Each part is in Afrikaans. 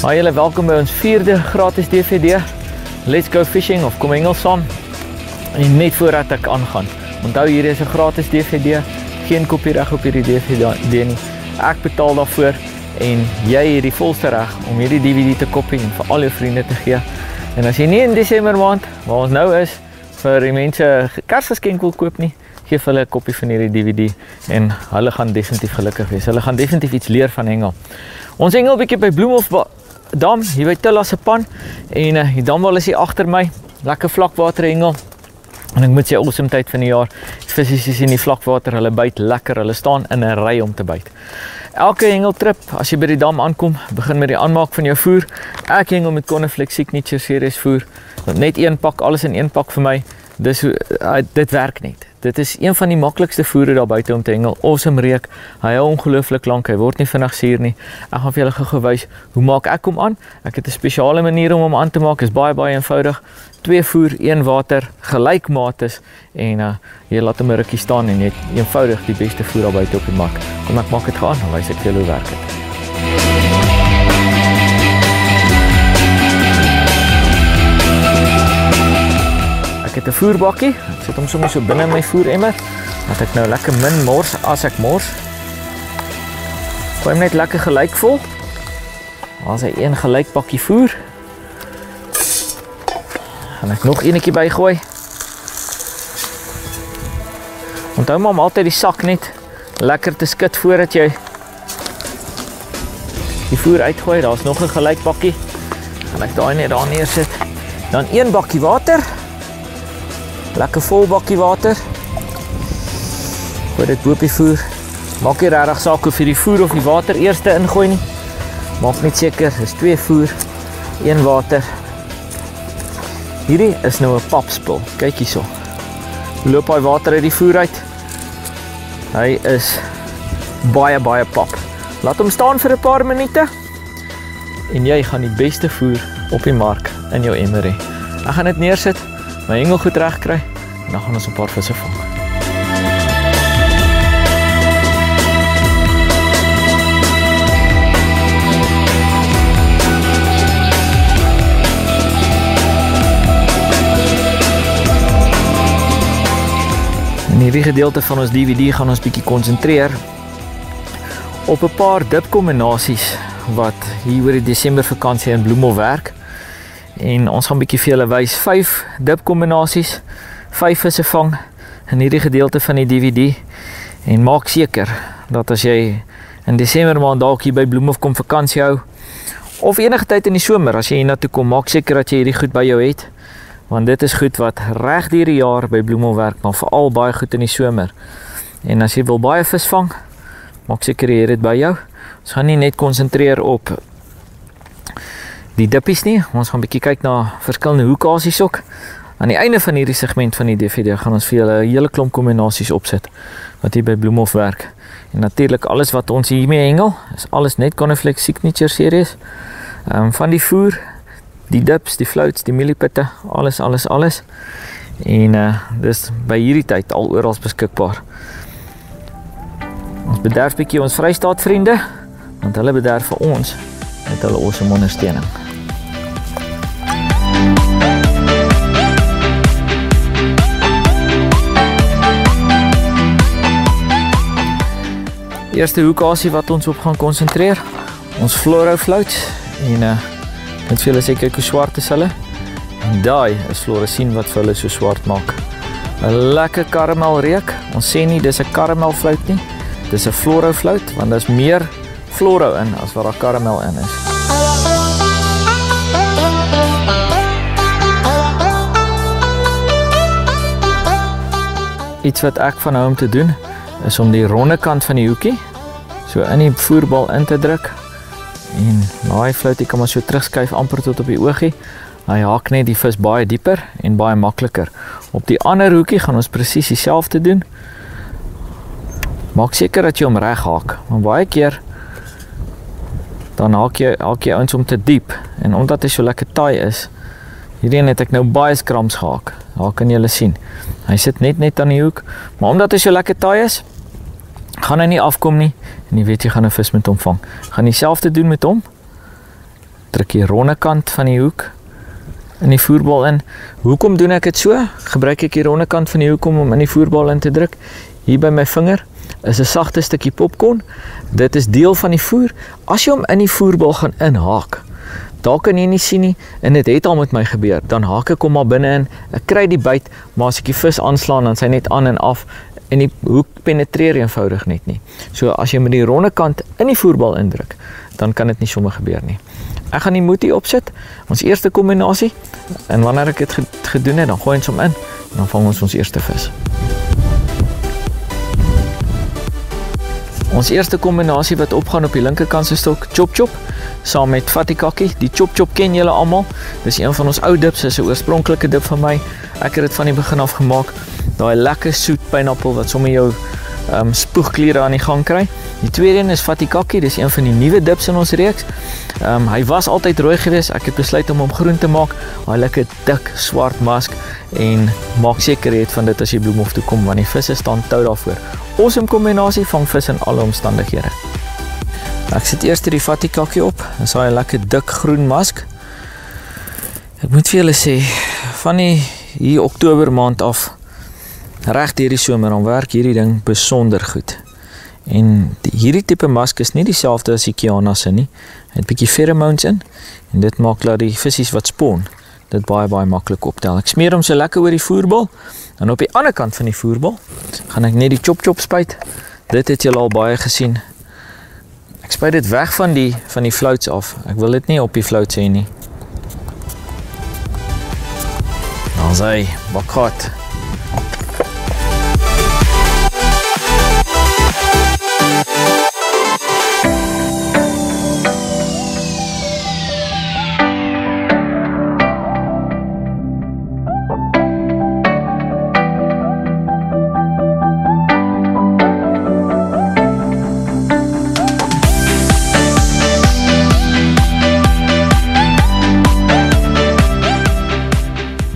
Hi julle, welkom by ons 4de gratis DVD. Let's go fishing of kom Engels saam. En net voordat ek aangaan, onthou hierdie is 'n gratis DVD, geen kopiereg op hierdie DVD nie. Ek betaal daarvoor en jy het die volste reg om hierdie DVD te kopie en vir al jou vriende te gee. En as jy nie in Desember maand, waar ons nou is, vir die mense Kersgeskenk wil koop nie, geef hulle 'n kopie van hierdie DVD en hulle gaan definitief gelukkig wees. Hulle gaan definitief iets leer van hengel. Ons hengel bietjie by Bloemhof Dam, hier by Tilla se pan en die damwal is hier agter my. Lekker vlakwater hengel. En ek moet sê awesome tyd van die jaar. Die visse is in die vlakwater, hulle byt lekker, hulle staan in 'n ry om te byt. Elke hengeltrip, as jy by die dam aankom, begin met die aanmaak van jou voer. Ek hengel met Coniflex Signature Series voer. Net een pak, alles in een pak vir my. Dit werk net. Dit is een van die maklikste voere daar buite om te hengel. Awesome reuk. Hy hou ongelooflik lank. Hy word nie vinnig suur nie. Ek gaan vir julle gou wys hoe maak ek hom aan. Ek het 'n spesiale manier om hom aan te maak. Is baie eenvoudig. 2 voer, 1 water, gelykmaat en jy laat hom 'n rukkie staan en jy het eenvoudig die beste voer daar buite op die mark. Kom ek maak dit gaan, dan wys ek vir julle hoe werk dit. Ek het 'n voerbakkie, ek sit hom sommer so binne my voeremmer, dat ek nou lekker min mors as ek mors. Gooi hom net lekker gelyk vol. Daar is 'n gelyk bakkie voer. Gaan ek nog enetjie bygooi. Onthou maar om altyd die sak net lekker te skud voordat jy die voer uitgooi. Daar's nog 'n gelyk bakkie. Gaan ek daai net daar neersit. Dan 1 bakkie water. Lekker vol bakkie water. Gooi dit bo op die voer. Maak nie regtig saak of jy die voer of die water eerste ingooi nie. Maak net seker, dis 2 voer, 1 water. Hierdie is nou 'n papspul. Kyk hierso. Loop hy water uit die voer uit. Hy is baie pap. Laat hom staan vir 'n paar minute en jy gaan die beste voer op die mark in jou emmer hê. Ek gaan dit neersit, my hengel goed reg kry en dan gaan ons 'n paar visse vang. In hierdie gedeelte van ons DVD gaan ons bietjie konsentreer op 'n paar dipkombinasies wat hier oor die Desember vakansie in Bloemhof werk. En ons gaan bietjie vir julle wys 5 dipkombinasies, 5 visse vang in hierdie gedeelte van die DVD. En maak seker dat as jy in Desember maand dalk hier by Bloemhof kom vakansie hou of enige tyd in die somer as jy hiernatoe kom, maak seker dat jy hierdie goed by jou het. Want dit is goed wat reg deur die jaar by Bloemhof werk, maar veral baie goed in die somer. En as jy wil baie vis vang, maak seker jy het dit by jou. Ons gaan nie net konsentreer op die dippies nie, ons gaan bietjie kyk na verskillende hoekasies ook. Aan die einde van hierdie segment van die DVD gaan ons vir julle 'n hele klomp kombinasies opsit wat hier by Bloemhof werk. En natuurlik alles wat ons hiermee hengel, is alles net Coniflex Signature Series. Van die voer, die dips, die floats, die mieliepitte, alles. En dis by hierdie tyd al oral beskikbaar. Ons bederf bietjie ons Vrystaat vriende, want hulle bederf vir ons met hulle awesome ondersteuning. Eerste hoekasie wat ons op gaan konsentreer, ons fluoro floats en dit vir julle seker hoe swart is hulle. En daai is fluoresien wat vir hulle so swart maak. 'n Lekker karamel reuk. Ons sê nie dis 'n karamel float nie. Dis 'n fluoro float want daar's meer fluoro in as wat daar karamel in is. Iets wat ek van hou om te doen is om die ronde kant van die hoekie so in die voerbal in te druk. En daai floatie kan maar so terugskuif amper tot op die oogie. Hy haak net die vis baie dieper en baie makliker. Op die ander hoekie gaan ons presies dieselfde doen. Maak seker dat jy hom reg haak, want baie keer dan haak jy ons om te diep en omdat hy so lekker taai is. Hierdie het ek nou baie skrams gehaak. Daar kan julle sien. Hy sit net aan die hoek, maar omdat hy so lekker taai is, gaan hy nie afkom nie en jy weet jy gaan 'n vis met hom vang. Gaan dieselfde doen met hom druk die ronde kant van die hoek in die voerbal in. Hoekom doen ek dit so? Gebruik ek die ronde kant van die hoek om in die voerbal in te druk. Hier by my vinger is 'n sagte stukkie popcorn. Dit is deel van die voer. As jy hom in die voerbal gaan inhaak, daar kan jy nie sien nie, en dit het al met my gebeur, dan haak ek hom maar binne in, ek kry die byt, maar as ek die vis aanslaan, dan sy net aan en af, en die hoek penetreer eenvoudig net nie. So as jy met die ronde kant in die voerbal indruk, dan kan dit nie sommer gebeur nie. Ek gaan die moetie opsit, ons eerste kombinasie, en wanneer ek dit gedoen het, dan gooi ons hom in, en dan vang ons eerste vis. Ons eerste kombinasie wat opgaan op die linkerkant se stok, chop chop, saam met fatikaki. Die chop chop ken julle almal. Dis een van ons ou dips, is 'n oorspronklike dip van my. Ek het dit van die begin af gemaak. Daai lekker soet pineappel wat sommer jou spoegkliere aan die gang kry. Die tweede een is fatikaki, dis een van die nuwe dips in ons reeks. Hy was altyd rooi geweest, ek het besluit om hom groen te maak. Hy lekker dik swart mask, en maak seker jy het van dit as jy Bloemhof toe kom, want die visse staan tou daarvoor. Awesome kombinasie van vis in alle omstandighede. Ek sit eers die fatikaki op, dan is hy 'n lekker dik groen mask. Ek moet vir julle sê, van hier Oktober maand af, reg deur die somer, dan werk hierdie ding besonder goed. En hierdie tipe mask is nie dieselfde as die Kiana se nie. Hy het 'n bietjie pheromones in, en dit maak dat die visies wat spawn, dit baie maklik optel. Ek smeer hom so lekker oor die voerbal, en op die ander kant van die voerbal, gaan ek net die chop chop spuit. Dit het julle al baie gesien. Ek spuit dit weg van die floats af. Ek wil dit nie op die floats hê nie. Dan sy, bakkat.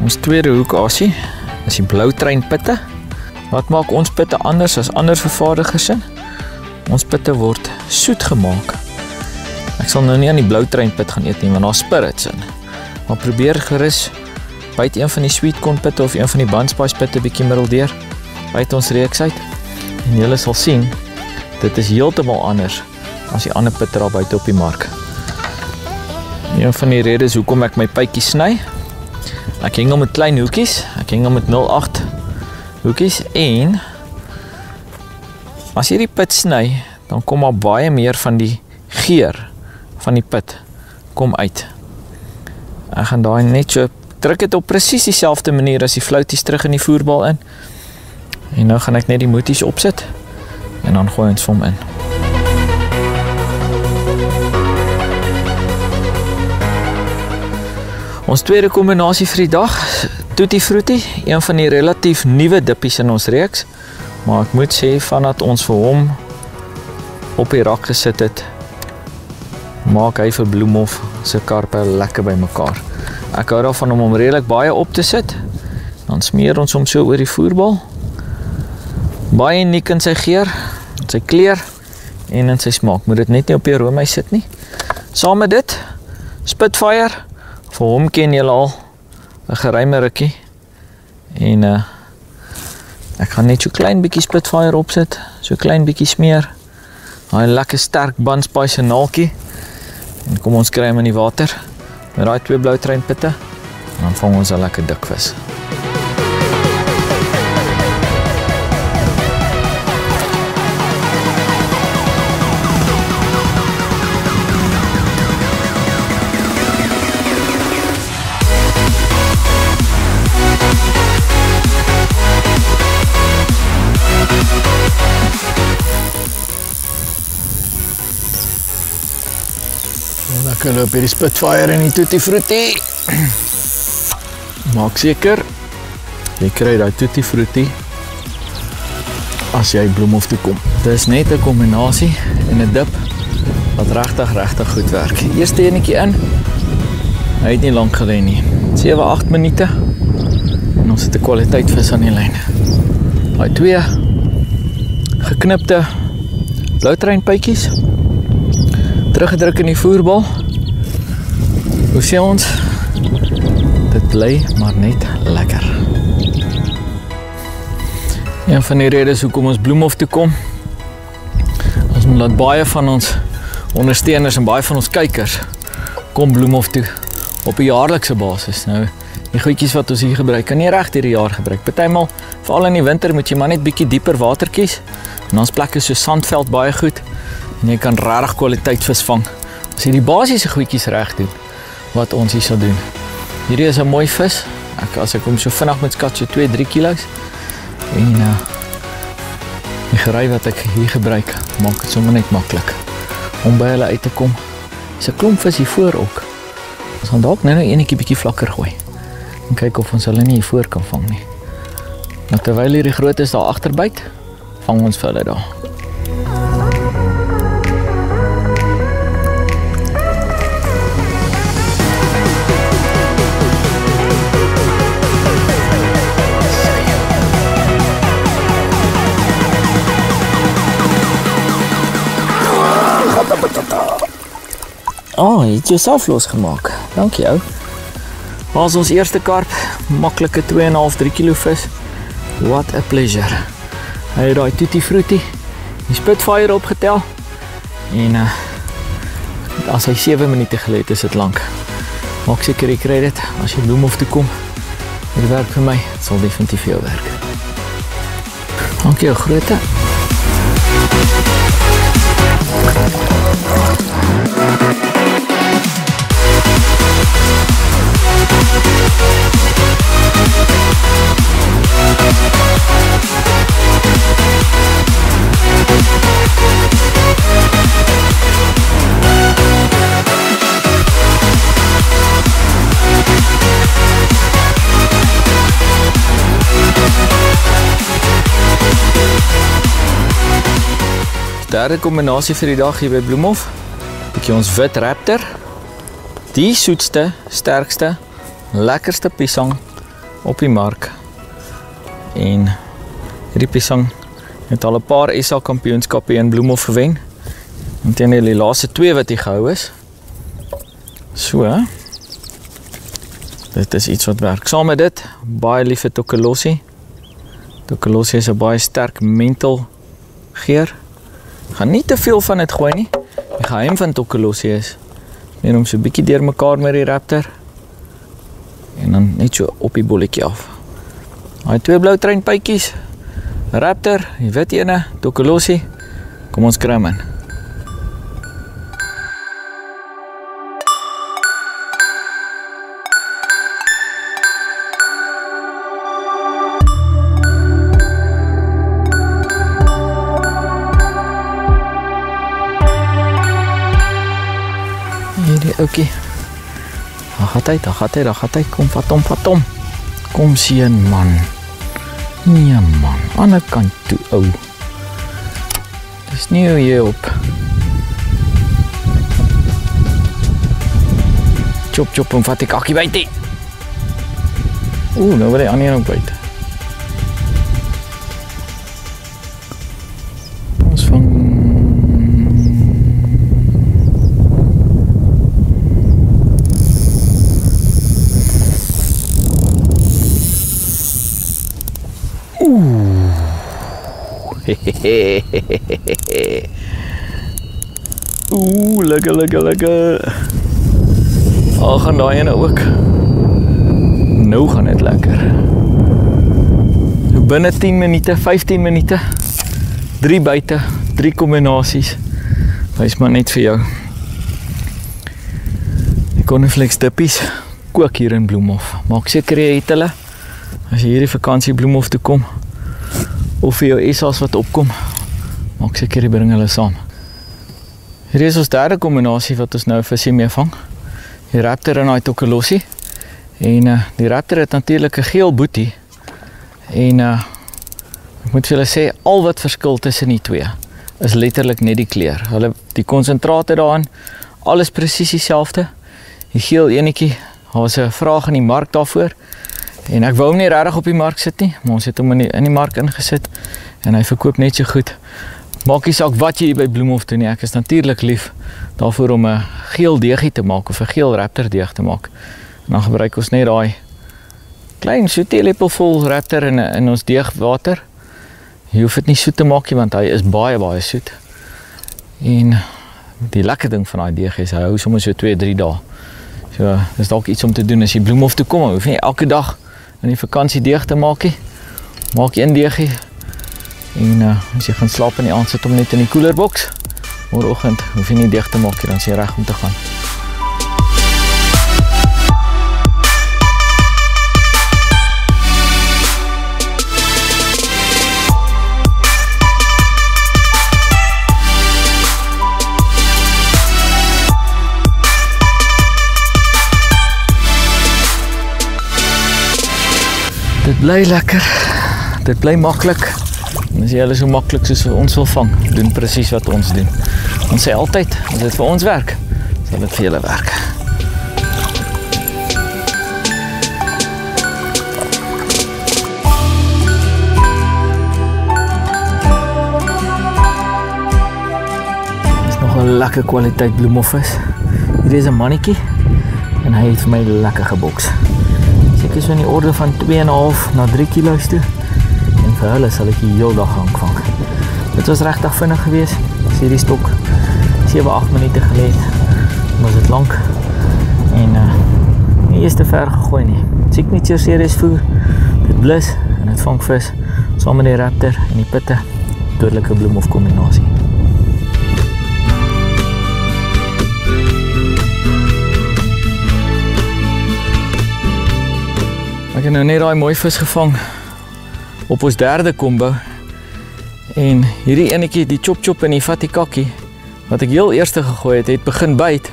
Ons tweede hoekasie is die Bloutrein pitte. Wat maak ons pitte anders as ander vervaardigers in? Ons pitte word soet gemaak. Ek sal nou nie aan die Bloutrein pit gaan eet nie, want daar spirits in. Maar probeer gerus byt een van die sweet corn pitte of een van die Bunspice pitte bietjie middeldeur. Byt ons reeks uit. En julle sal sien, dit is heeltemal anders as die ander pitte daar buite op die mark. Een van die redes hoekom ek my pytjie sny, ek heng hom met klein hoekies, ek heng hom met 0,8 hoekies, en as jy die pit sny, dan kom maar baie meer van die geur van die pit kom uit. Ek gaan daai net so, druk dit op presies dieselfde manier as die flouties terug in die voerbal in, en nou gaan ek net die moeties opsit, en dan gooi ons hom in. Ons tweede kombinasie vir die dag, Tutti Frutti, een van die relatief nuwe dippies in ons reeks, maar ek moet sê, vandat ons vir hom op die rak gesit het, maak hy vir Bloemhof se karpe lekker by mekaar. Ek hou daarvan om hom redelik baie op te sit, dan smeer ons hom so oor die voerbal. Baie uniek in sy geur, in sy kleur en in sy smaak. Moet dit net nie op die roomys sit nie. Saam met dit, Spitfire, vir hom ken julle al 'n geruime rukkie. En ek gaan net so klein bietjie Spitfire opsit, so klein bietjie smeer. Daai lekker sterk Bunspice naaltjie. En kom ons kry hom in die water met daai 2 Bloutrein pitte. En dan vang ons 'n lekker dik vis. Lekker loop hierdie Spitfire en die Tutti Frutti. Maak seker, jy kry die Tutti Frutti as jy Bloemhof toe kom. Dit is net 'n kombinasie en 'n dip wat regtig goed werk. Eerste enetjie in, hy het nie lank gelê nie. 7-8 minute en ons het 'n kwaliteit vis aan die lyn. Daai 2 geknipte Bloutrein pytjies, teruggedruk in die voerbal. Hoe sê ons? Dit bly maar net lekker. Een van die redes hoekom ons Bloemhof toe kom, is omdat baie van ons ondersteuners en baie van ons kykers kom Bloemhof toe op 'n jaarlikse basis. Nou, die goedjies wat ons hier gebruik, kan nie reg deur die jaar gebruik. Partymal, veral in die winter, moet jy maar net bietjie dieper water kies. En ons plekke so Sandveld baie goed. En jy kan regtig kwaliteit vis vang. As jy die basiese goedjies reg doen, wat ons hier sal doen. Hierdie is 'n mooi vis. As ek hom so vinnig moet skat, so 2-3 kilos. En die gery wat ek hier gebruik, maak dit sommer net maklik om by hulle uit te kom. Dis 'n klomp vis hier voor ook. Ons gaan dalk nou enetjie bietjie vlakker gooi en kyk of ons hulle nie hier voor kan vang nie. Nou terwyl hierdie grootes daar agter byt, vang ons vir hulle daar. Jy het jouself losgemaak. Dankie jou. Was ons eerste karp, maklike 2,5-3 kilo vis. What a pleasure. Hy het daai tutti frutti, die Spitfire opgetel. En as hy 7 minute gelê het, is dit lank. Maak seker jy kry dit as jy Bloemhof toe kom. Dit werk vir my, dit sal definitief vir jou werk. Dankie jou grootte. Derde kombinasie vir die dag hier by Bloemhof. Bietjie ons wit Raptor. Die soetste, sterkste, lekkerste piesang op die mark. En hierdie piesang het al 'n paar SA kampioenskappe in Bloemhof gewen. Inteendeel die laaste 2 wat hy gehou is. So. Dit is iets wat werk. Saam met dit, baie lief vir Tokolossie. Tokolossie is 'n baie sterk menthol geur. Gaan nie te veel van dit gooi nie. Die geheim van Tokolossie is neem hom so bietjie deur mekaar met die Raptor en dan net so op die bolletjie af. Daai 2 blou treinpytjies, Raptor, die wit ene, Tokolossie. Kom ons kry hom in. Oké. Daar gaat hy. Kom, vat hom. Kom sien, man. Nee, man. Ander kant toe, ou. Dis nie hoe jy op. Chop, en vat ek akkie buite. Nou wil hy ander ook buite. Ons vang lekker. Gaan daai ene ook. Nou gaan dit lekker. Binne 10 minute, 15 minute. 3 buite, 3 kombinasies. Wys maar net vir jou. Die Cornflakes dippies kook hier in Bloemhof. Maak seker jy het hulle. As jy hierdie vakansie Bloemhof toe kom, of vir jou SA's wat opkom, maak seker jy bring hulle saam. Hierdie is ons derde kombinasie wat ons nou visie mee vang. Die Raptor en die Tokolossie. En die Raptor het natuurlik 'n geel boetie. En ek moet vir julle sê, al wat verskil tussen die twee is letterlik net die kleur. Hulle die konsentrate daarin, alles presies dieselfde. Die geel enetjie, daar's 'n vraag in die mark daarvoor. En ek wou hom nie regtig op die mark sit nie, maar ons het hom in die mark ingesit en hy verkoop net so goed. Maak nie saak wat jy by Bloemhof doen nie, ek is natuurlik lief daarvoor om 'n geel deegie te maak of 'n geel Raptor deeg te maak. En dan gebruik ons net daai klein so teelepel vol Raptor in ons deegwater. Jy hoef dit nie soet te maak nie, want hy is baie soet. En die lekker ding van daai deeg is hy hou sommer so 2-3 dae. So dis dalk iets om te doen as jy Bloemhof toe kom, hoef nie elke dag in die vakansie deeg te maak nie. Maak een deegie en as jy gaan slaap in die aand, sit hom net in die koelerboks. Môreoggend hoef jy nie deeg te maak nie, dan is jy reg om te gaan. Dit bly lekker, dit bly maklik. En as jy hulle so maklik soos ons wil vang, doen presies wat ons doen. Ons sê altyd, as dit vir ons werk, sal dit vir julle werk. Dit is nog 'n lekker kwaliteit bloemhofvis. Hier is 'n mannetjie en hy het vir my lekker geboks. Ek is in die orde van 2,5 na 3 kilo's toe. En vir hulle sal ek die heel dag gaan vang. Dit was regtig vinnig geweest. As hierdie stok 7-8 minute gelê het, was dit lank. En nie eers te ver gegooi nie. Signature series voer, dit blus en dit vang vis saam met die Raptor en die pitte. Dodelike Bloemhof kombinasie. Ek het nou net daai mooi vis gevang op ons derde kombo. En hierdie enetjie, die chop en die fatikakkie, wat ek heel eerste gegooi het, het begin byt.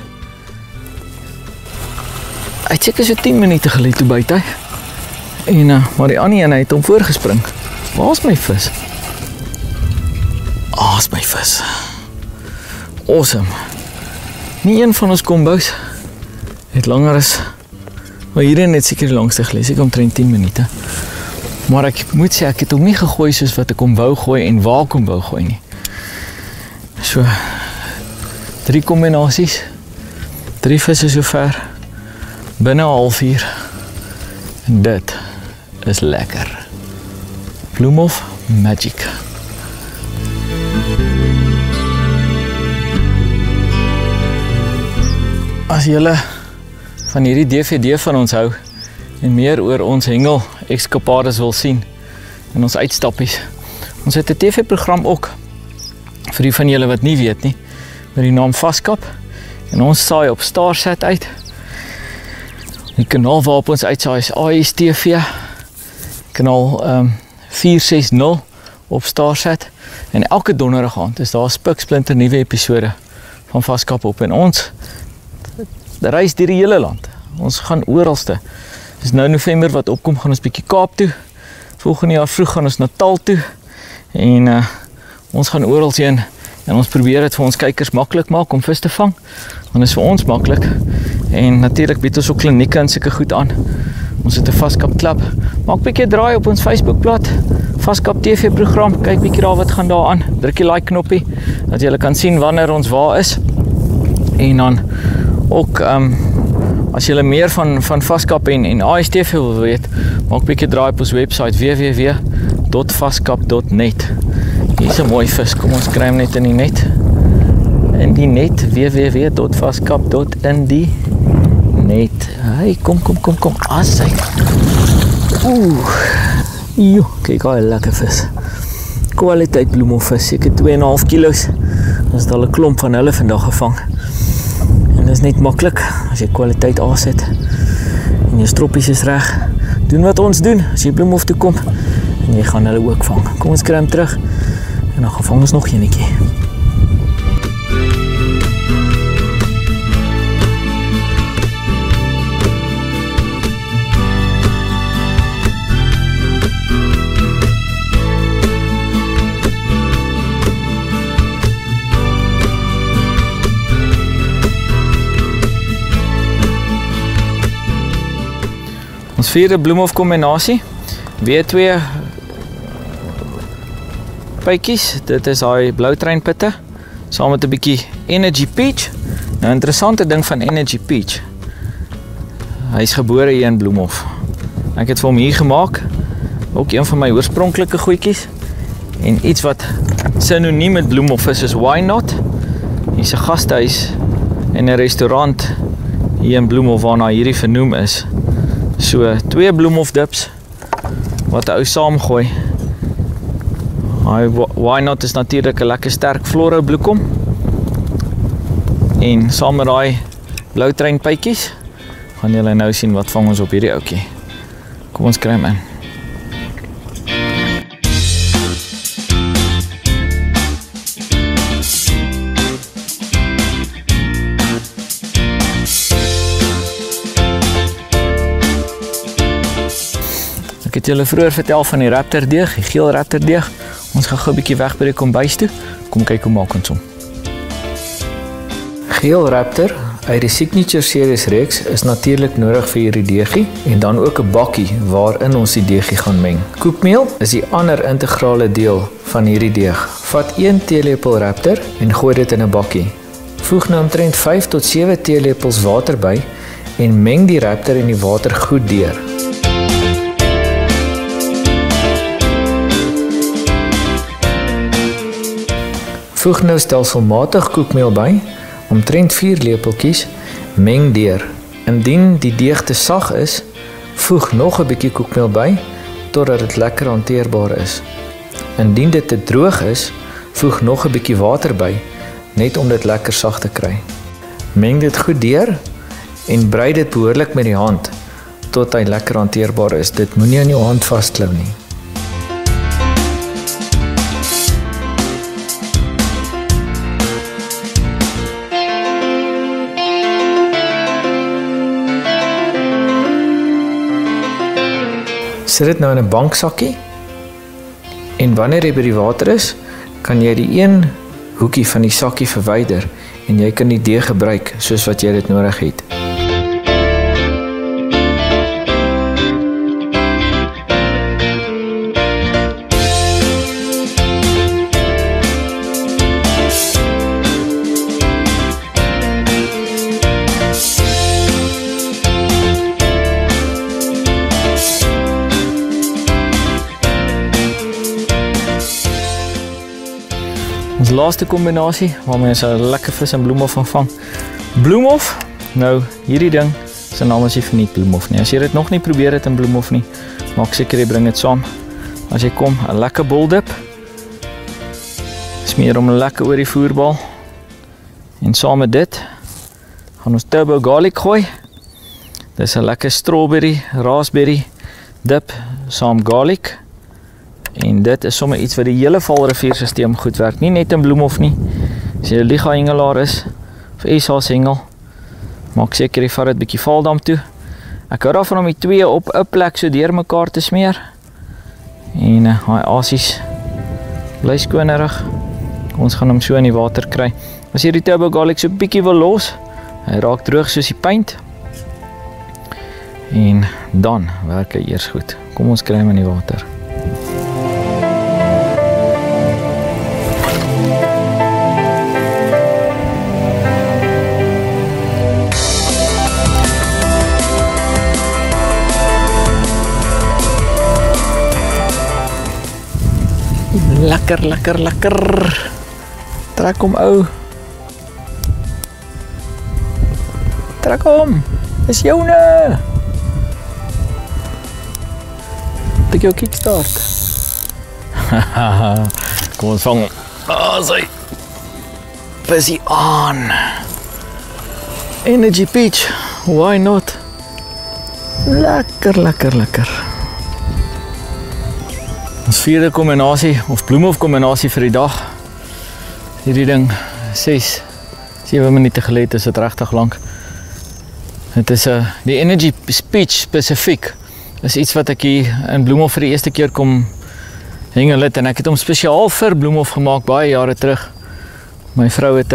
Hy het seker so 10 minute gelê toe byt hy. En maar die ander een het hom voorgespring. Waar is my vis? Is my vis. Awesome. Nie een van ons kombos het langer as maar hierin het seker die langste gelees, ek omtrent 10 minute. Maar ek moet sê, ek het hom nie gegooi soos wat ek hom wou gooi en waar ek hom wou gooi nie. So, 3 kombinasies, 3 visse so ver, binne 'n halfuur. En dit is lekker. Bloemhof Magic. As julle van hierdie DVD van ons hou en meer oor ons hengel ekskapades wil sien en ons uitstappies. Ons het 'n TV-program ook vir die van julle wat nie weet nie, met die naam Vaskap, en ons saai op Starsat uit. Die kanaal waarop ons uitsaai is ASTV, kanaal 460 op Starsat, en elke donderdag aand is daar 'n spiksplinter nuwe episode van Vaskap op, en ons reis deur die hele land. Ons gaan oralste. Dis nou November wat opkom, gaan ons bietjie Kaap toe. Volgende jaar vroeg gaan ons Natal toe. En ons gaan oral heen en ons probeer dit vir ons kykers maklik maak om vis te vang. Want dit is vir ons maklik. En natuurlik bied ons ook klinieke en sulke goed aan. Ons het 'n Vaskap klub. Maak bietjie draai op ons Facebookblad. Vaskap TV-program. Kyk bietjie daar wat gaan daar aan. Druk die like knoppie dat jy kan sien wanneer ons waar is. En dan ook as jy meer van Vaskap en ASTV wil weet, maak bietjie draai op ons webwerf www.vaskap.net. Hier is 'n mooi vis. Kom ons kry hom net in die net. In die net www.vaskap.net. Hey, kom. Asai. Jo, kyk hoe lekker vis. Kwaliteit bloemhofvis, seker 2,5 kilo's. Ons het al 'n klomp van hulle vandag gevang. En dit is net maklik as jy kwaliteit aansit en jou stroppies is reg. Doen wat ons doen as jy Bloemhof toe kom en jy gaan hulle ook vang. Kom ons kry hom terug en dan gaan vang ons nog eenetjie. Ons vierde Bloemhof kombinasie, W2 pytjies. Dit is daai Bloutreinpitte saam met 'n bietjie Energy Peach. Nou interessante ding van Energy Peach. Hy's gebore hier in Bloemhof. Ek het vir hom hier gemaak. Ook een van my oorspronklike goedjies. En iets wat synoniem met Bloemhof is Why Not? Hier's 'n gastehuis en 'n restaurant hier in Bloemhof waarna hierdie vernoem is. So 2 Bloemhof dips wat 'n ou saamgooi. Why Not is natuurlik 'n lekker sterk Floro bloekom. En saam met daai Bloutreinpytjies gaan julle nou sien wat vang ons op hierdie ouetjie. Kom ons kry hom in. Ek het julle vroeër vertel van die Raptor deeg, die geel Raptor deeg. Ons gaan gou 'n bietjie weg by die kombuis toe. Kom kyk hoe maak ons hom. Geel Raptor uit die Signature Series reeks is natuurlik nodig vir hierdie deegie en dan ook 'n bakkie waarin ons die deegie gaan meng. Koekmeel is die ander integrale deel van hierdie deeg. Vat 1 teelepel Raptor en gooi dit in 'n bakkie. Voeg nou omtrent 5 tot 7 teelepels water by en meng die Raptor en die water goed deur. Voeg nou stelselmatig koekmeel by, omtrent 4 lepeltjies, meng deur. Indien die deeg te sag is, voeg nog 'n bietjie koekmeel by, totdat dit lekker hanteerbaar is. Indien dit te droog is, voeg nog 'n bietjie water by, net om dit lekker sag te kry. Meng dit goed deur, en brei dit behoorlik met die hand, tot hy lekker hanteerbaar is. Dit moenie aan jou hand vasklou nie. Sit dit nou in 'n banksakkie en wanneer jy by die water is, kan jy die een hoekie van die sakkie verwyder en jy kan die deeg gebruik soos wat jy dit nodig het. Ons laaste kombinasie waarmee ons 'n lekker vis in Bloemhof gaan vang. Bloemhof, nou hierdie ding, sy naam is nie verniet Bloemhof nie. As jy dit nog nie probeer het in Bloemhof nie, maak seker jy bring dit saam. As jy kom, 'n lekker boldip. Smeer hom lekker oor die voerbal. En saam met dit gaan ons turbo garlic gooi. Dis 'n lekker strawberry, raspberry dip saam garlic. En dit is sommer iets wat die hele Vaalriviersisteem goed werk, nie net in Bloemhof nie. As jy 'n Liga hengelaar is, of SA's hengel, maak seker jy vat dit bietjie Vaaldam toe. Ek hou daarvan om die 2 op 'n plek so deur mekaar te smeer. En daai asies bly skonerig. Ons gaan hom so in die water kry. As jy die turbo garlic so bietjie wil los, hy raak droog soos die paint. En dan werk hy eers goed. Kom ons kry hom in die water. Lekker, lekker, lekker. Trek hom ou. Trek hom. Dis joune. Tik jou kickstart. Kom ons vang hom. Sy visie aan. Energy Peach. Why not? Lekker, lekker, lekker. Ons vierde kombinasie, of Bloemhof kombinasie vir die dag. Hierdie ding, 6-7 minute gelede is dit regtig lank. Het is die Energy Peach spesifiek. Is iets wat ek hier in Bloemhof vir die eerste keer kom hengel het. En ek het hom spesiaal vir Bloemhof gemaak, baie jare terug. My vrou het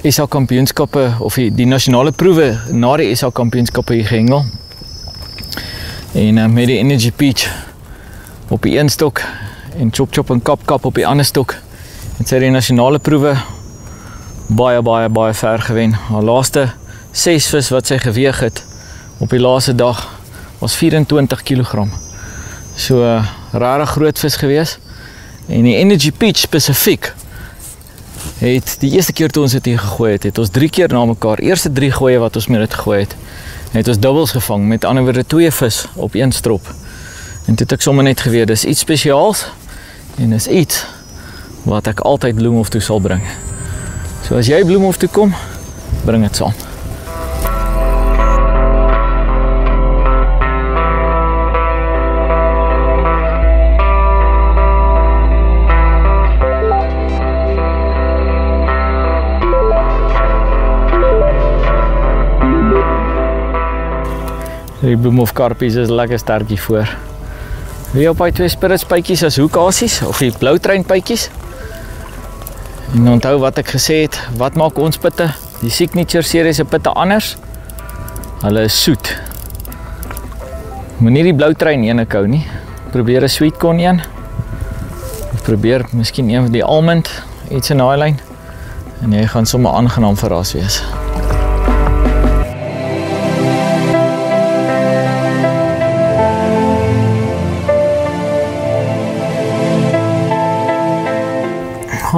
SA kampioenskappe, of die nasionale proewe na die SA kampioenskappe hier gehengel. En met die Energy Peach op die een stok en Chop en Kap op die ander stok. En sy het die nasionale proewe baie ver gewen. Haar laaste 6 vis wat sy geweeg het op die laaste dag was 24 kg. So rare groot vis gewees. En die Energy Peach spesifiek het die eerste keer toe ons dit hier gegooi het ons 3 keer na mekaar, eerste 3 gooie wat ons met dit gegooi het ons dubbels gevang, met ander woorde 2 vis op 1 strop. En toe het ek sommer net geweet, dis iets spesiaals en is iets wat ek altyd Bloemhof toe sal bring. So as jy Bloemhof toe kom, bring dit saam. Die Bloemhof karpies is lekker sterkie voor. Weer op die 2 spiritspuitjies as hoekasies of die blauwtreinpuitjies. En onthou wat ek gesê het, wat maak ons pitte? Die Signature series se pitte anders. Hulle is soet. Moenie die blauwtrein ene kou nie. Probeer 'n sweet corn een. Of probeer miskien een van die almond, iets in daai lyn. En jy gaan sommer aangenaam verras wees.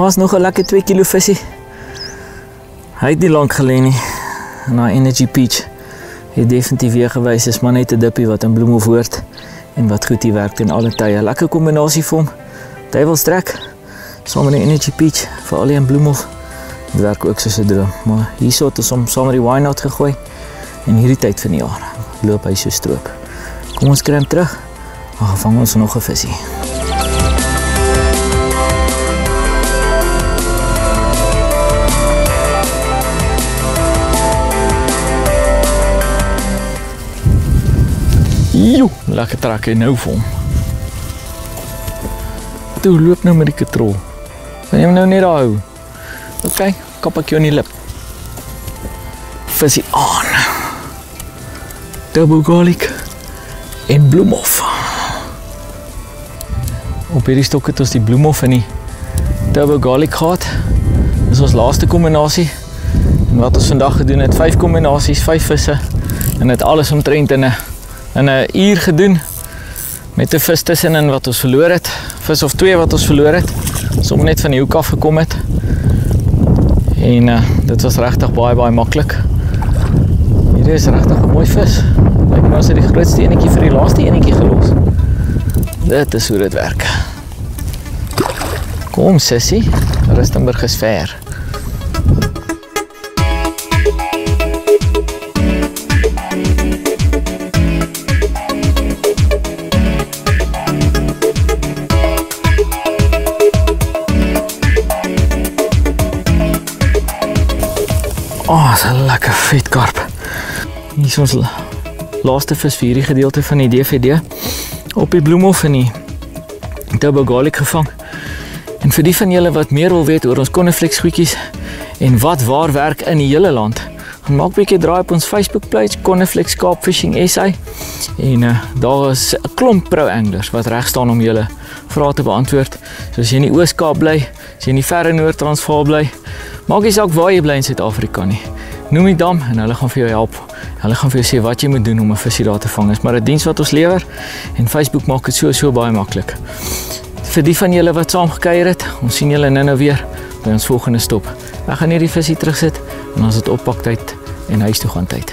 Daar's nog 'n lekker 2 kilo visie. Hy het nie lank gelê nie. En daai Energy Peach het definitief weer gewys, is maar net 'n dippie wat in Bloemhof hoort en wat goed hier werk in alle tye. Lekker kombinasie vir hom. Duivelstrek saam met die Energy Peach vir al die in Bloemhof. Dit werk ook soos 'n droom. Maar hierso het ons hom saam met die Why Not gegooi en hierdie tyd van die jaar loop hy so stroop. Kom ons kry hom terug. Dan vang ons nog 'n visie. Jo, lekker trek hy nou vir hom. Toe, loop nou met die katrol. Kan jy hom nou net daar hou? Ok, kap ek jou in die lip. Visie aan. Double garlic en Bloemhof. Op hierdie stok het ons die Bloemhof en die double garlic gehad. Dis ons laaste kombinasie. En wat ons vandag gedoen het, 5 kombinasies, 5 visse. En het alles omtrent in 'n uur gedoen. Met 'n vis tussenin wat ons verloor het. Vis of 2 wat ons verloor het. Sommer net van die hoek af gekom het. En dit was regtig baie maklik. Hierdie is regtig 'n mooi vis. Lyk my ons het die grootste enetjie vir die laaste enetjie gelos. Dit is hoe dit werk. Kom sissie, Rustenburg is ver. Dis 'n lekker vet karp. Hier is ons laaste vis vir hierdie gedeelte van die DVD. Op die Bloemhof en die double garlic gevang. En vir die van julle wat meer wil weet oor ons Conneflex goedjies en wat waar werk in die hele land, gaan maak 'n bietjie draai op ons Facebook page Conneflex Kaap Fishing SA. En daar is 'n klomp pro-anglers wat reg staan om julle vrae te beantwoord. So as jy in die Oos-Kaap bly, as jy in die verre Noord-Transvaal bly, maak nie saak waar jy bly in Suid-Afrika nie. Noem die dam en hulle gaan vir jou help. Hulle gaan vir jou sê wat jy moet doen om 'n visie daar te vang. Is maar 'n diens wat ons lewer en Facebook maak dit so baie maklik. Vir die van julle wat saam gekuier het, ons sien julle nou weer by ons volgende stop. Ek gaan hierdie visie terugsit en dan is dit oppaktyd en huis toe gaan tyd.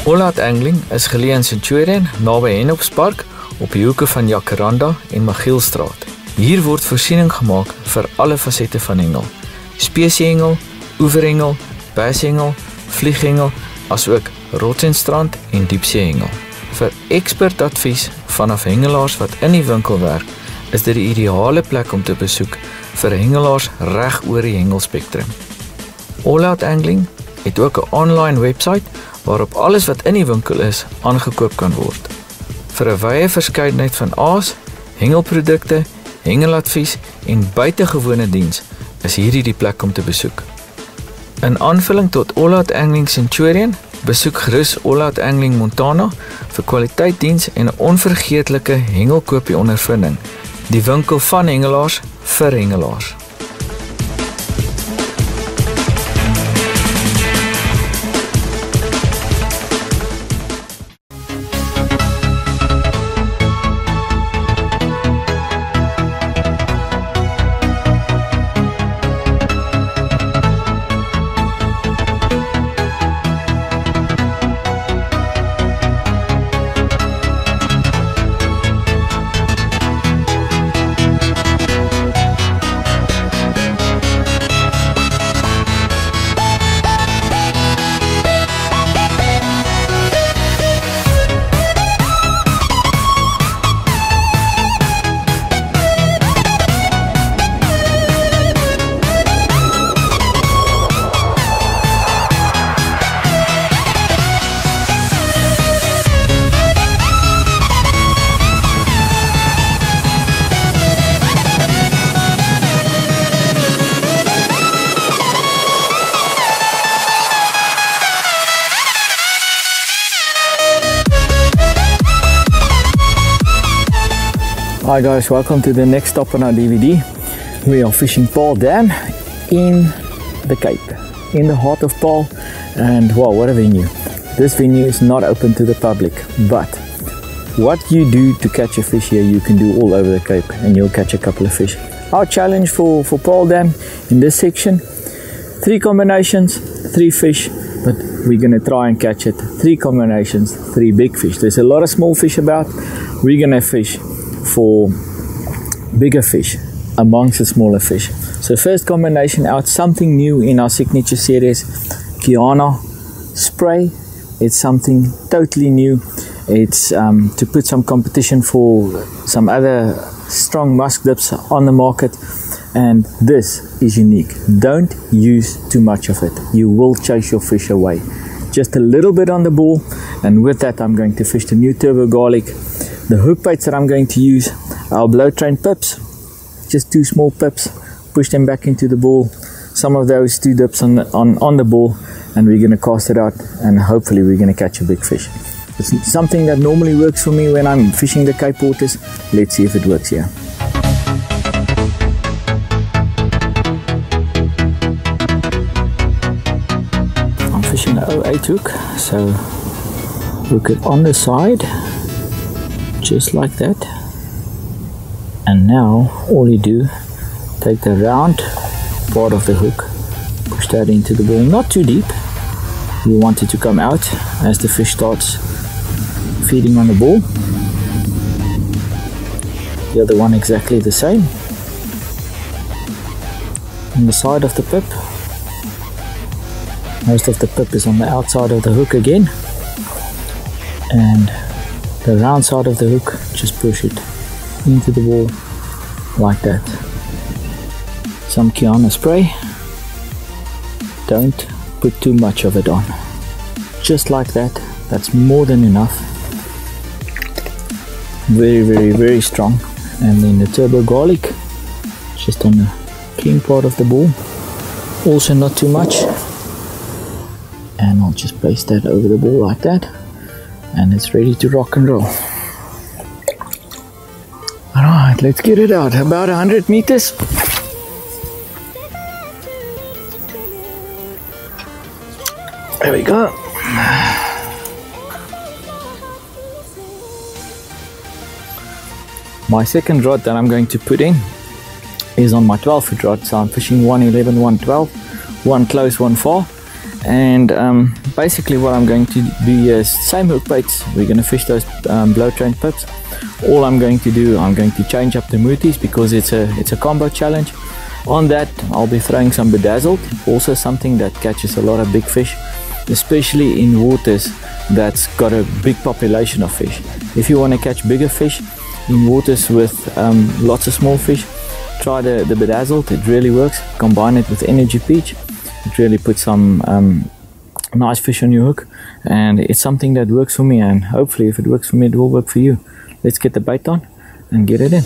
All Out Angling is geleë in Centurion, naby Henopspark, op die hoeke van Jacaranda en Magielstraat. Hier word voorsiening gemaak vir alle fasette van hengel. Spesiehengel, oeverhengel, basshengel, vlieghengel, asook rots en strand en diepseehengel. Vir expert advies vanaf hengelaars wat in die winkel werk, is dit die ideale plek om te besoek vir hengelaars reg oor die hengelspektrum. All Out Angling, het ook 'n online webwerf waarop alles wat in die winkel is aangekoop kan word. Vir 'n wye verskeidenheid van aas, hengelprodukte, hengeladvies en buitengewone diens is hierdie die plek om te besoek. In aanvulling tot All Out Angling Centurion, besoek gerus All Out Angling Montana vir kwaliteitdiens en 'n onvergeetlike hengelkoopie ondervinding. Die winkel van hengelaars vir hengelaars. Hi guys, welcome to the next stop on our DVD. We are fishing Paarl Dam in the Cape, in the heart of Paarl, and wow, what a venue. This venue is not open to the public, but what you do to catch a fish here, you can do all over the Cape and you'll catch a couple of fish. Our challenge for Paarl Dam in this section, 3 combinations, 3 fish, but we're going to try and catch it. 3 combinations, 3 big fish. There's a lot of small fish about. We're going to fish for bigger fish amongst the smaller fish. So first combination out, something new in our signature series, Kiana spray. It's something totally new. It's to put some competition for some other strong musk dips on the market, and this is unique. Don't use too much of it. You will chase your fish away. Just a little bit on the ball, and with that I'm going to fish the new Turbo Garlic. The hook baits that I'm going to use are blow train pips, just 2 small pips, push them back into the ball, some of those 2 dips on the ball, and we're going to cast it out, and hopefully we're going to catch a big fish. It's something that normally works for me when I'm fishing the Cape waters. Let's see if it works here. I'm fishing the 08 hook, so hook it on the side, just like that, and now all you do, take the round part of the hook, push that into the ball, not too deep. You want it to come out as the fish starts feeding on the ball. The other one exactly the same. On the side of the pip, most of the pip is on the outside of the hook again, and the round side of the hook, just push it into the ball like that. Some Kiana spray. Don't put too much of it on. Just like that. That's more than enough. Very, very, very strong. And then the Turbo Garlic, just on the clean part of the ball. Also not too much. And I'll just place that over the ball like that. And it's ready to rock and roll. Alright, let's get it out. About 100 meters. There we go. My second rod that I'm going to put in is on my 12-foot rod. So I'm fishing 111, 112, one close, one far. And basically what I'm going to do is same hook baits. We're going to fish those blow train pips. All I'm going to do, I'm going to change up the mooties because it's a combo challenge. On that I'll be throwing some bedazzled, also something that catches a lot of big fish, especially in waters that's got a big population of fish. If you want to catch bigger fish in waters with lots of small fish, try the bedazzled. It really works. Combine it with Energy Peach. It really puts some nice fish on your hook, and it's something that works for me, and hopefully if it works for me, it will work for you. Let's get the bait on and get it in.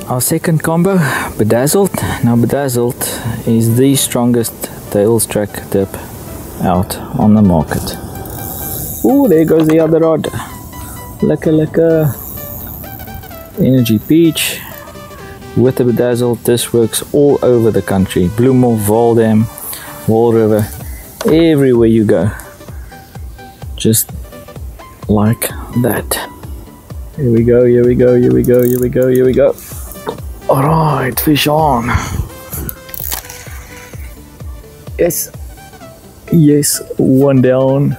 Our second combo, Bedazzled. Now Bedazzled is the strongest tails track dip out on the market. Oh, there goes the other rod. Lekker. Energy Peach with the Bedazzled. This works all over the country. Bloemhof, Vaal Dam, Vaal River, everywhere you go. Just like that. Here we go. Alright, fish on. Yes, one down,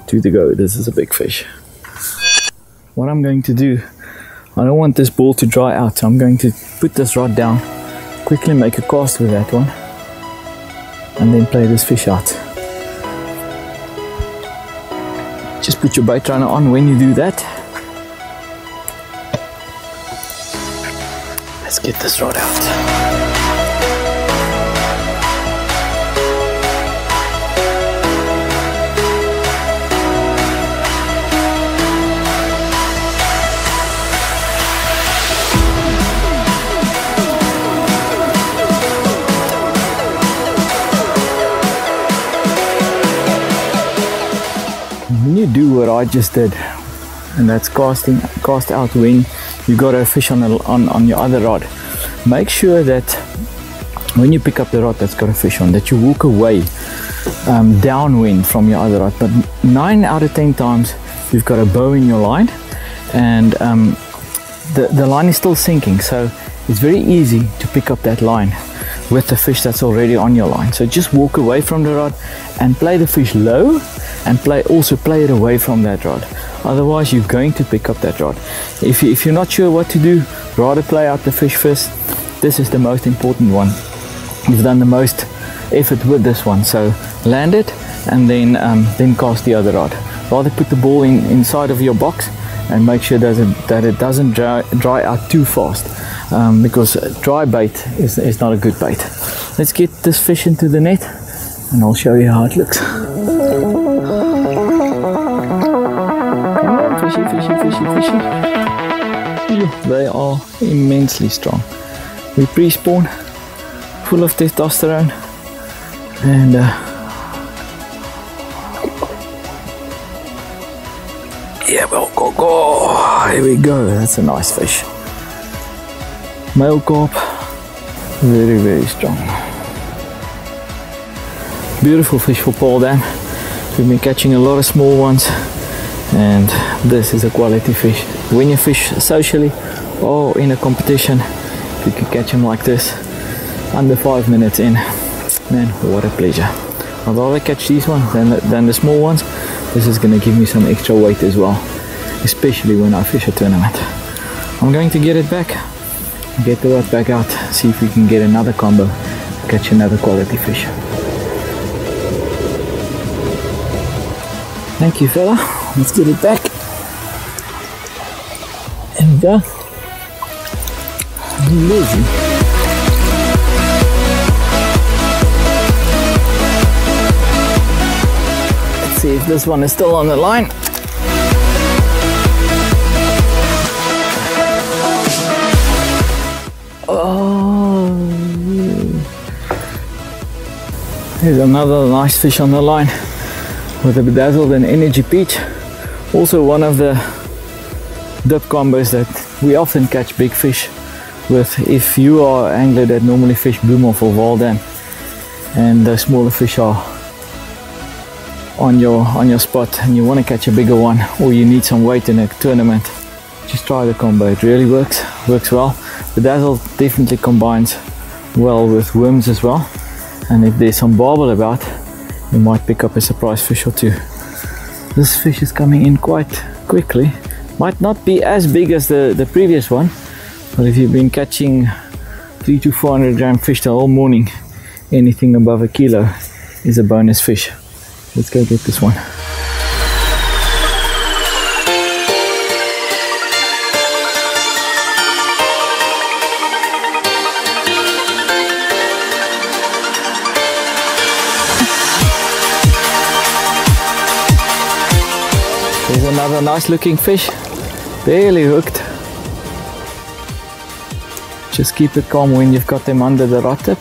two to go. This is a big fish. What I'm going to do, I don't want this ball to dry out, so I'm going to put this rod down, quickly make a cast with that one, and then play this fish out. Just put your bait runner on when you do that. Let's get this rod out. When you do what I just did, and that's cast out when you got a fish on your other rod, make sure that when you pick up the rod that's got a fish on, that you walk away downwind from your other rod. But 9 out of 10 times you've got a bow in your line, and the line is still sinking, so it's very easy to pick up that line with the fish that's already on your line. So just walk away from the rod and play the fish low, and also play it away from that rod. Otherwise you're going to pick up that rod. If you're not sure what to do, rather play out the fish first. This is the most important one. You've done the most effort with this one, so land it and then cast the other rod. Rather put the ball inside of your box and make sure that it doesn't dry out too fast, because dry bait is not a good bait. Let's get this fish into the net and I'll show you how it looks. Fishy. They are immensely strong. We pre-spawn, full of testosterone, and yeah, go. Here we go. That's a nice fish. Male carp, very strong. Beautiful fish for Paarl Dam. We've been catching a lot of small ones, and this is a quality fish. When you fish socially or in a competition, if you can catch them like this under 5 minutes in, man, what a pleasure. I'd rather catch these ones than the small ones. This is going to give me some extra weight as well, especially when I fish a tournament. I'm going to get it back, get the rod back out, see if we can get another combo, catch another quality fish. Thank you, fella. Let's get it back. There we go. Amazing. Let's see if this one is still on the line. Oh, there's another nice fish on the line with a Bedazzled and Energy Peach. Also one of the dip combos that we often catch big fish with if you are an angler that normally fish Bloemhof or Vaal Dam and the smaller fish are on your spot and you want to catch a bigger one, or you need some weight in a tournament, just try the combo. It really works well. Bedazzled definitely combines well with worms as well, and if there's some barbel about, you might pick up a surprise fish or two. This fish is coming in quite quickly. Might not be as big as the previous one, But if you've been catching 300 to 400 gram fish the whole morning, anything above a kilo is a bonus fish. Let's go get this one. There's another nice looking fish, barely hooked. Just keep it calm when you've got them under the rod tip.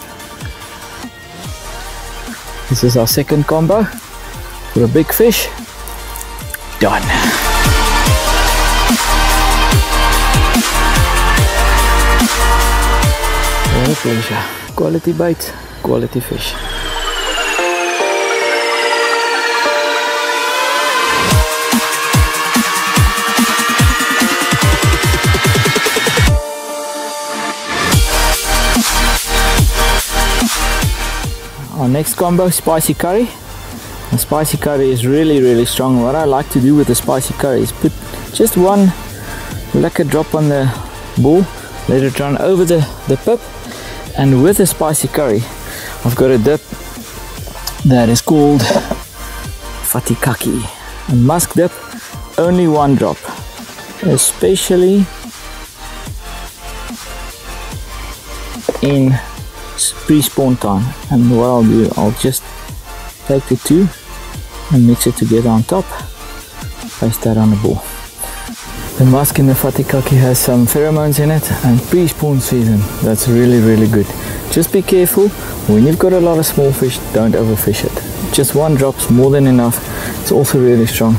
This is our second combo for a big fish. Done. What a pleasure. Quality bait, quality fish. Our next combo, spicy curry. The spicy curry is really strong. What I like to do with the spicy curry is put just one lacquer drop on the ball, let it run over the pip, and with the spicy curry I've got a dip that is called fatikaki, a musk dip, only one drop, especially in pre-spawn time. And what I'll do, I'll just take the two and mix it together on top, place that on the ball. The musk in the fatikaki has some pheromones in it, and pre-spawn season, that's really good. Just be careful, when you've got a lot of small fish, don't overfish it. Just one drop's more than enough. It's also really strong.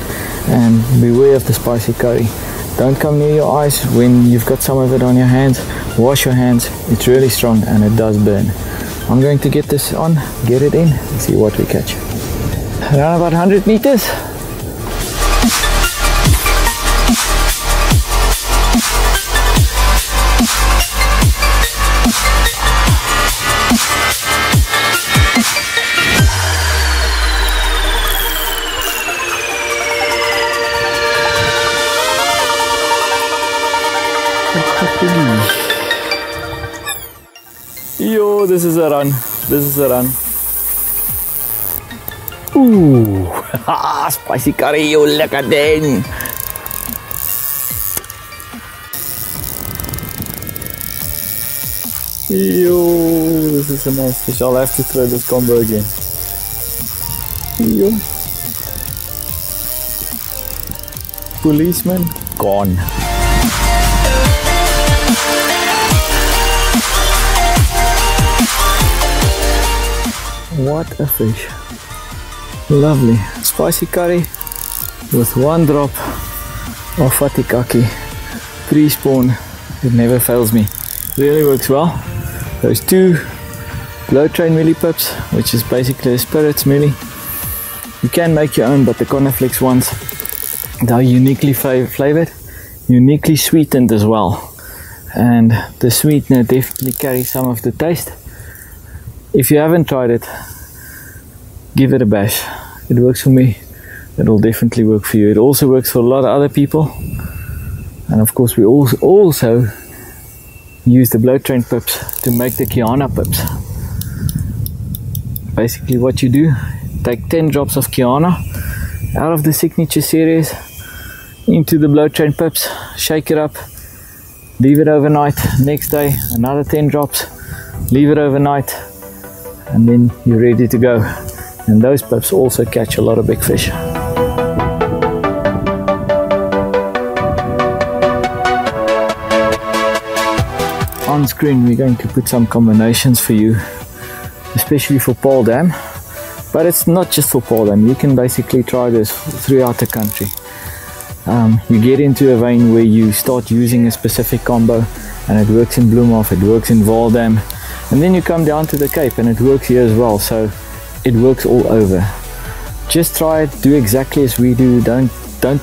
And beware of the spicy curry. Don't come near your eyes when you've got some of it on your hands. Wash your hands, it's really strong and it does burn. I'm going to get this on, get it in, and see what we catch. Around about 100 meters. Yo, this is a run. This is a run. Ooh, spicy curry, yo, lekker ding. Yo, this is a nice fish. I'll have to throw this combo again. Yo. Policeman gone. What a fish. Lovely. Spicy curry with one drop of fatikaki. Pre-spawn. It never fails me. Really works well. Those two Glow Train mealy pips, which is basically a spirits mealy. You can make your own, but the Coniflex ones, they're uniquely flavored, uniquely sweetened as well. And the sweetener definitely carries some of the taste. If you haven't tried it, give it a bash. It works for me. It'll definitely work for you. It also works for a lot of other people. And of course we also use the Blow Train pips to make the Kiana pips. Basically what you do, take 10 drops of Kiana out of the Signature series into the Blow Train pips, shake it up, leave it overnight. Next day another 10 drops, leave it overnight, and then you're ready to go. And those pips also catch a lot of big fish. On screen we're going to put some combinations for you, especially for Paarl Dam, but it's not just for Paarl Dam. You can basically try this throughout the country. You get into a vein where you start using a specific combo and it works in Bloemhof, it works in Vaal Dam, and then you come down to the Cape and it works here as well, so it works all over. Just try it, do exactly as we do, don't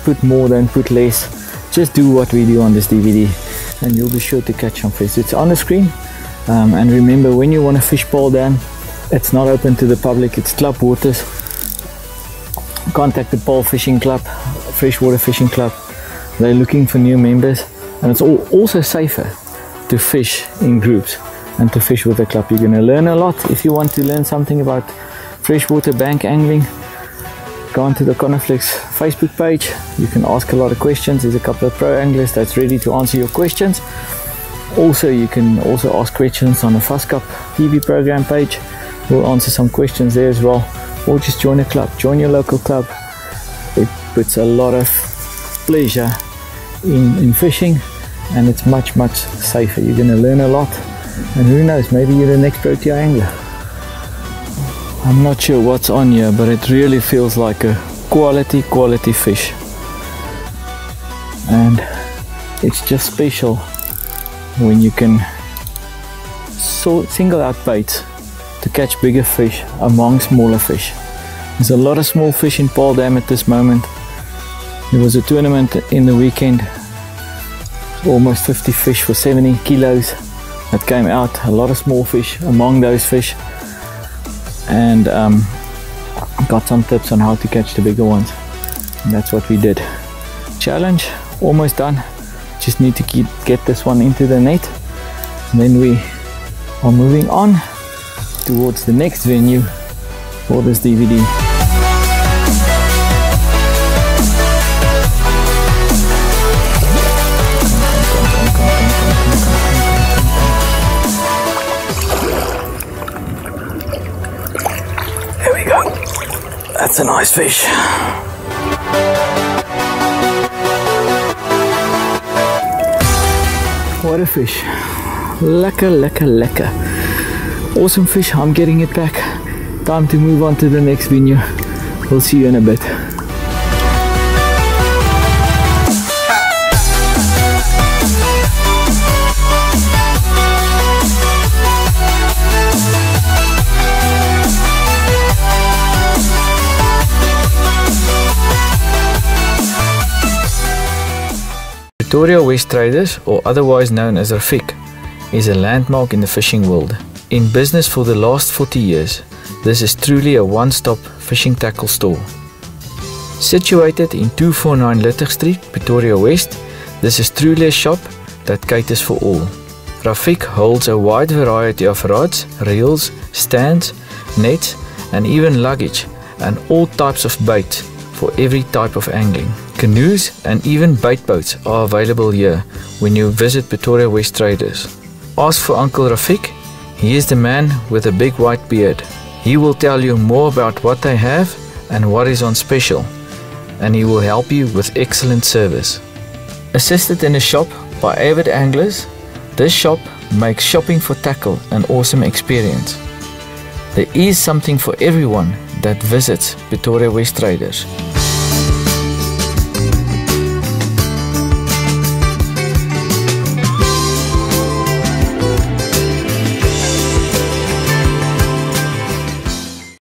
put more, don't put less, just do what we do on this DVD and you'll be sure to catch some fish. It's on the screen, and remember, when you want to fish Paarl Dam, it's not open to the public, it's club waters. Contact the Paarl Fishing Club, Freshwater Fishing Club. They're looking for new members, and it's also safer to fish in groups and to fish with a club. You're going to learn a lot. If you want to learn something about freshwater bank angling, go onto the Coniflex Facebook page. You can ask a lot of questions. There's a couple of pro anglers that's ready to answer your questions. Also, you can also ask questions on the Fuscup TV program page. We'll answer some questions there as well. Or just join a club, join your local club. It puts a lot of pleasure in fishing, and it's much safer. You're going to learn a lot, and who knows, maybe you're the next Protea angler. I'm not sure what's on here, but it really feels like a quality fish, and it's just special when you can single out baits to catch bigger fish among smaller fish. There's a lot of small fish in Paarl Dam at this moment. There was a tournament in the weekend, almost 50 fish for 70 kilos that came out. A lot of small fish among those fish, and got some tips on how to catch the bigger ones, and that's what we did. Challenge almost done. Just need to get this one into the net, and then we are moving on towards the next venue for this DVD. There we go. That's a nice fish. What a fish. Lekker. Awesome fish. I'm getting it back. Time to move on to the next venue. We'll see you in a bit. Pretoria West Traders, or otherwise known as Rafik, is a landmark in the fishing world. In business for the last 40 years, this is truly a one-stop fishing tackle store. Situated in 249 Littig Street, Pretoria West, this is truly a shop that caters for all. Rafik holds a wide variety of rods, reels, stands, nets, and even luggage, and all types of bait for every type of angling. Canoes and even bait boats are available here when you visit Pretoria West Traders. Ask for Uncle Rafik. He is the man with a big white beard. He will tell you more about what they have and what is on special, and he will help you with excellent service. Assisted in a shop by avid anglers, this shop makes shopping for tackle an awesome experience. There is something for everyone that visits Pretoria West Traders.